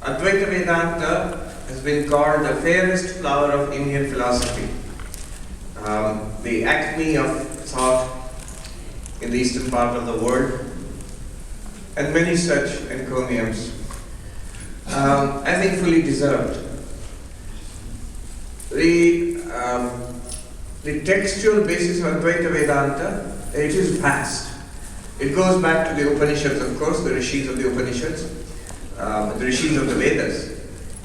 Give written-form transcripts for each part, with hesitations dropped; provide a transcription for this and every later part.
Advaita Vedanta has been called the fairest flower of Indian philosophy, the acme of thought in the eastern part of the world, and many such encomiums. I think fully deserved. The textual basis of Advaita Vedanta, it is vast. It goes back to the Upanishads, of course, the rishis of the Upanishads, the rishis of the Vedas.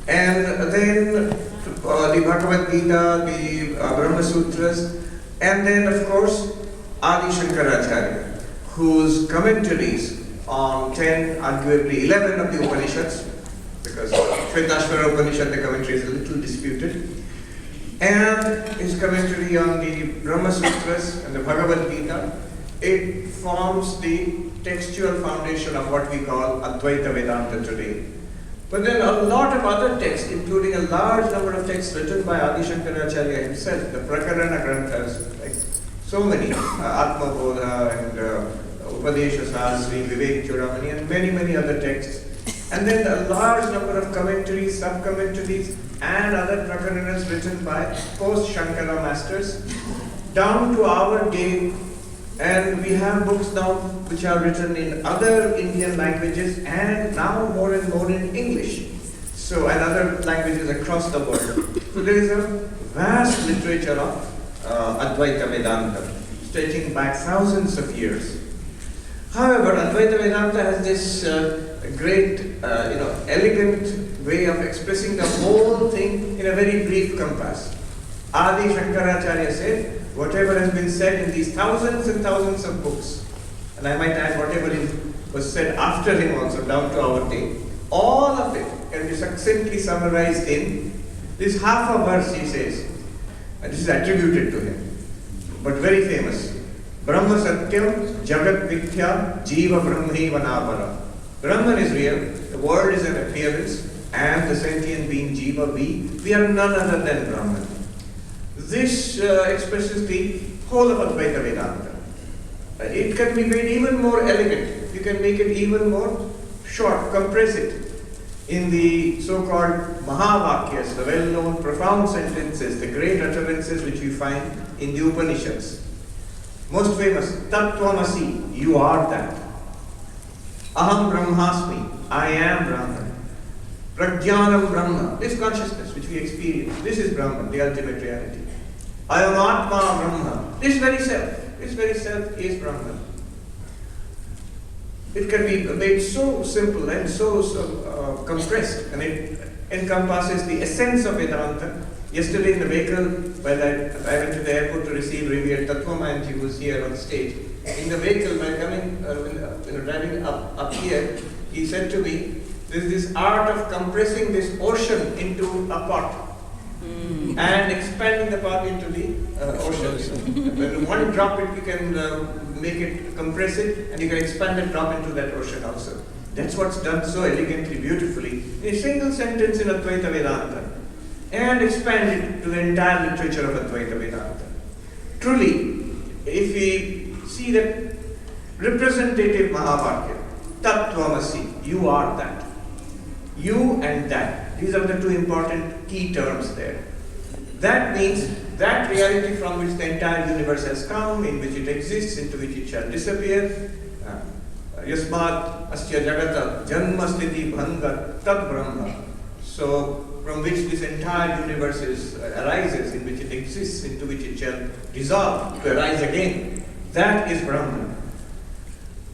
And then the Bhagavad Gita, the Brahma Sutras, and then, of course, Adi Shankaracharya, whose commentaries on 10, arguably 11 of the Upanishads, because Shvetashvara Upanishad, the commentary is a little disputed, and his commentary on the Brahma Sutras and the Bhagavad Gita, it forms the textual foundation of what we call Advaita Vedanta today. But then a lot of other texts, including a large number of texts written by Adi Shankaracharya himself, the Prakarana Granthas, like so many, Atma Bodha and Upadesha Sahasri, Vivek Chudamani, and many, many other texts. And then a large number of commentaries, sub-commentaries, and other Prakaranas written by post-Shankara masters, down to our day. And we have books now which are written in other Indian languages and now more and more in English. So, and other languages across the world. So there is a vast literature of Advaita Vedanta, stretching back thousands of years. However, Advaita Vedanta has this great, elegant way of expressing the whole thing in a very brief compass. Adi Shankaracharya said, whatever has been said in these thousands and thousands of books, and I might add whatever was said after him also down to our day, all of it can be succinctly summarized in this half a verse, he says, and this is attributed to him, but very famous. Brahma Satyam Jagat Mithya Jiva Brahmhi Vanapara. Brahman is real, the world is an appearance, and the sentient being Jiva, we are none other than Brahman. This expresses the whole of Advaita Vedanta. It can be made even more elegant. You can make it even more short, compress it in the so-called Mahavakyas, the well-known profound sentences, the great utterances which you find in the Upanishads. Most famous, Tattvamasi, you are that. Aham Brahmasmi, I am Brahman. Prajnanam Brahma, this consciousness which we experience, this is Brahman, the ultimate reality. Ayam Atma Brahma, this very self is Brahman. It can be made so simple and so compressed, and it encompasses the essence of Vedanta. Yesterday in the vehicle, while I went to the airport to receive Revered Tattvama, and he was here on stage. In the vehicle, while coming, driving up here, he said to me, there's this art of compressing this ocean into a pot and expanding the pot into the ocean. When one drop it, you can make it, compress it, and you can expand the drop into that ocean also. That's what's done so elegantly, beautifully, in a single sentence in Advaita Vedanta, and expand it to the entire literature of Advaita Vedanta. Truly, if we see that representative Mahavakya, Tattvamasi, you are that. You and that. These are the two important key terms there. That means that reality from which the entire universe has come, in which it exists, into which it shall disappear. Yasmat asya jagata janma sthiti bhanga tad brahma. So, from which this entire universe arises, in which it exists, into which it shall dissolve, to arise again. That is Brahman.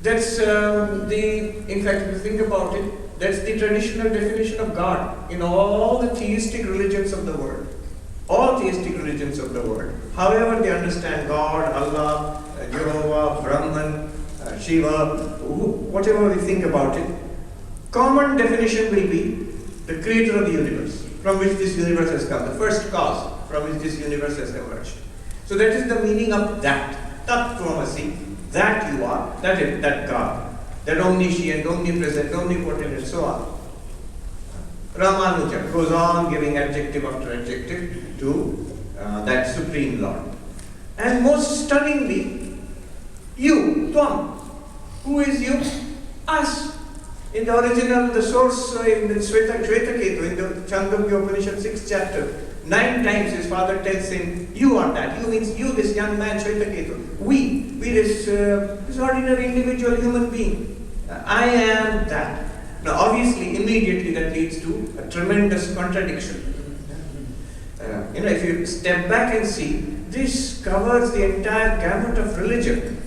That's in fact, if you think about it, that's the traditional definition of God in all the theistic religions of the world. All theistic religions of the world. However they understand God, Allah, Jehovah, Brahman, Shiva, whatever we think about it, common definition will be the creator of the universe, from which this universe has come, the first cause from which this universe has emerged. So that is the meaning of that. Tattvamasi, that you are, that God, that omniscient, omnipresent, omnipotent, and so on. Ramanuja goes on giving adjective after adjective to that Supreme Lord. And most stunningly, you, Tvam. Who is you? Us. In the original, the source in the Shvetaketu, in the Chandogya Upanishad 6th chapter, 9 times his father tells him, you are that. You means you, this young man, Shvetaketu. We this ordinary individual human being. I am that. Now, obviously, immediately that leads to a tremendous contradiction. If you step back and see, this covers the entire gamut of religion.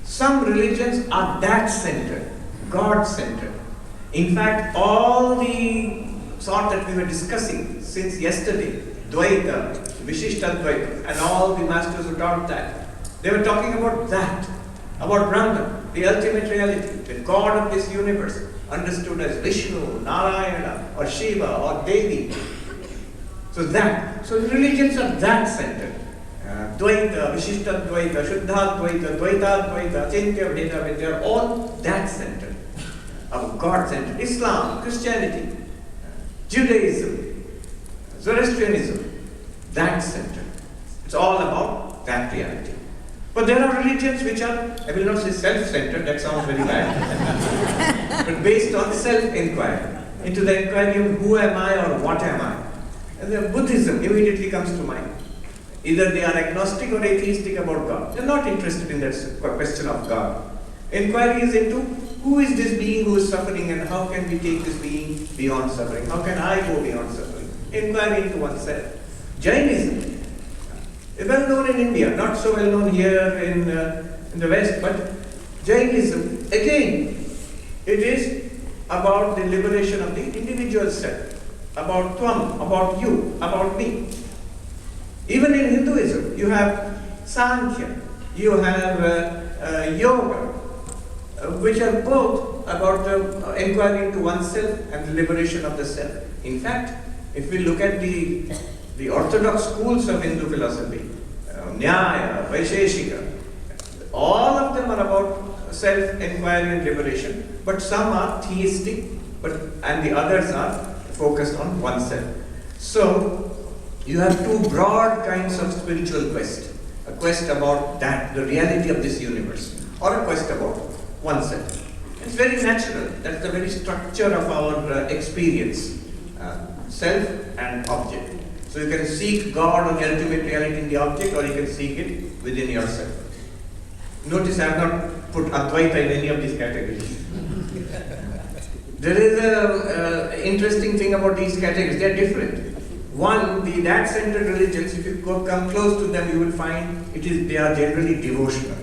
Some religions are that centered, God-centered. In fact, all the sort that we were discussing since yesterday, Dvaita, Vishishtadvaita, and all the masters who taught that, they were talking about that, about Brahman, the ultimate reality, the God of this universe, understood as Vishnu, Narayana, or Shiva, or Devi. So religions are that centered. Dvaita, Vishishtadvaita, Shuddhadvaita, Dvaitadvaita, Achintya Bheda, they are all that centered. God-centered. Islam, Christianity, Judaism, Zoroastrianism, that centered. It's all about that reality. But there are religions which are, I will not say self-centered, that sounds very bad, but based on self-inquiry, into the inquiry of who am I or what am I. And then Buddhism immediately comes to mind. Either they are agnostic or atheistic about God. They are not interested in that question of God. Inquiry is into who is this being who is suffering and how can we take this being beyond suffering? How can I go beyond suffering? Inquiry into oneself. Jainism is well known in India, not so well known here in the West, but Jainism, again, it is about the liberation of the individual self. About Tvam, about you, about me. Even in Hinduism, you have Sankhya, you have Yoga, which are both about inquiry into oneself and the liberation of the self. In fact, if we look at the orthodox schools of Hindu philosophy, Nyaya, Vaisheshika, all of them are about self-inquiry and liberation, but some are theistic, and the others are focused on oneself. So, you have two broad kinds of spiritual quest. A quest about that, the reality of this universe, or a quest about oneself. It's very natural. That's the very structure of our experience, self and object. So you can seek God or the ultimate reality in the object, or you can seek it within yourself. Notice I have not put Advaita in any of these categories. There is an interesting thing about these categories. They are different. One, the that-centered religions, if you come close to them, you will find they are generally devotional.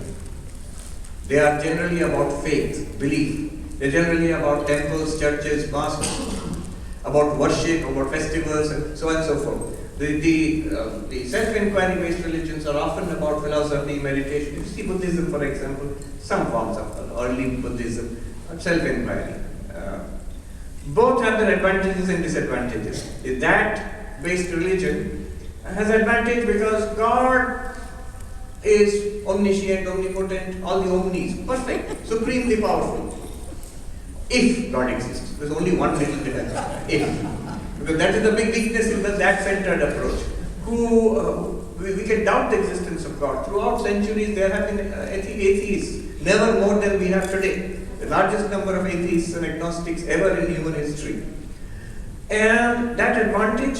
They are generally about faith, belief. They are generally about temples, churches, mosques, about worship, about festivals, and so on and so forth. The self-inquiry based religions are often about philosophy, meditation. You see Buddhism, for example, some forms of early Buddhism, self-inquiry. Both have their advantages and disadvantages. That based religion has advantage because God is omniscient, omnipotent, all the omnis, perfect, supremely powerful. If God exists, there's only one little difference. If. Because that is the big weakness in the that-centered approach. We can doubt the existence of God. Throughout centuries there have been atheists, never more than we have today. The largest number of atheists and agnostics ever in human history. And that advantage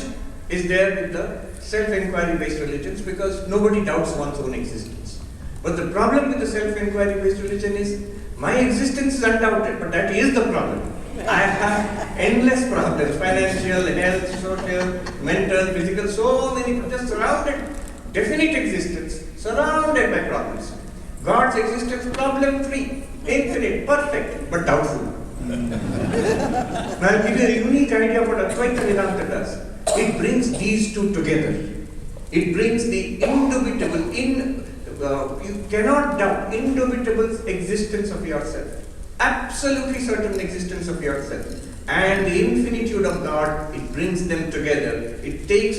is there with the self-inquiry based religions because nobody doubts one's own existence. But the problem with the self-inquiry based religion is my existence is undoubted, but that is the problem. I have endless problems, financial, health, social, mental, physical, so many, just surrounded, definite existence, surrounded by problems. God's existence problem-free, infinite, perfect, but doubtful. Now I'll give you a unique idea of what Advaita Vedanta does. It brings these two together. It brings the indubitable, you cannot doubt, indubitable existence of yourself. Absolutely certain existence of yourself. And the infinitude of God, it brings them together. It takes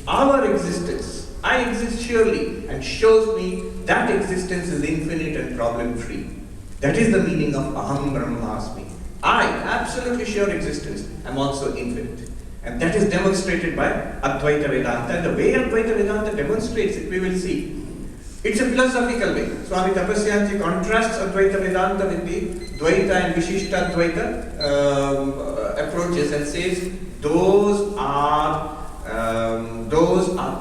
our existence, I exist surely, and shows me that existence is infinite and problem-free. That is the meaning of Aham Brahmasmi. I, absolutely sure existence, am also infinite. And that is demonstrated by Advaita Vedanta. And the way Advaita Vedanta demonstrates it, we will see. It's a philosophical way. Swami Tapasyanji contrasts Advaita Vedanta with the Dvaita and Vishishta Advaita approaches and says those are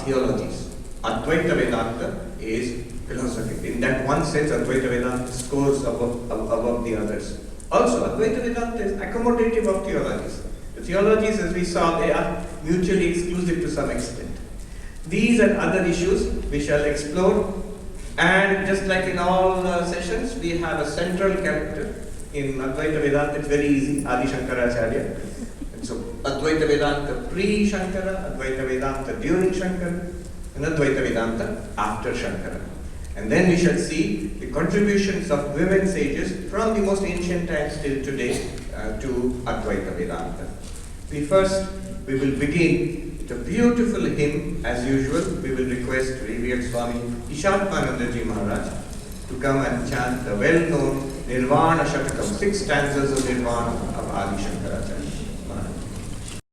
theologies. Advaita Vedanta is philosophy. In that one sense, Advaita Vedanta scores above the others. Also, Advaita Vedanta is accommodative of theologies. The theologies, as we saw, they are mutually exclusive to some extent. These and other issues we shall explore. And just like in all sessions, we have a central character. In Advaita Vedanta, it's very easy, Adi Shankaracharya. And so, Advaita Vedanta pre-Shankara, Advaita Vedanta during Shankara, and Advaita Vedanta after Shankara. And then we shall see the contributions of women sages from the most ancient times till today to Advaita Vedanta. We will begin with a beautiful hymn. As usual, we will request Revered Swami Ishatmanandaji Maharaj to come and chant the well-known Nirvana Shatakam, 6 stanzas of Nirvana of Adi Shankaracharya Maharaj.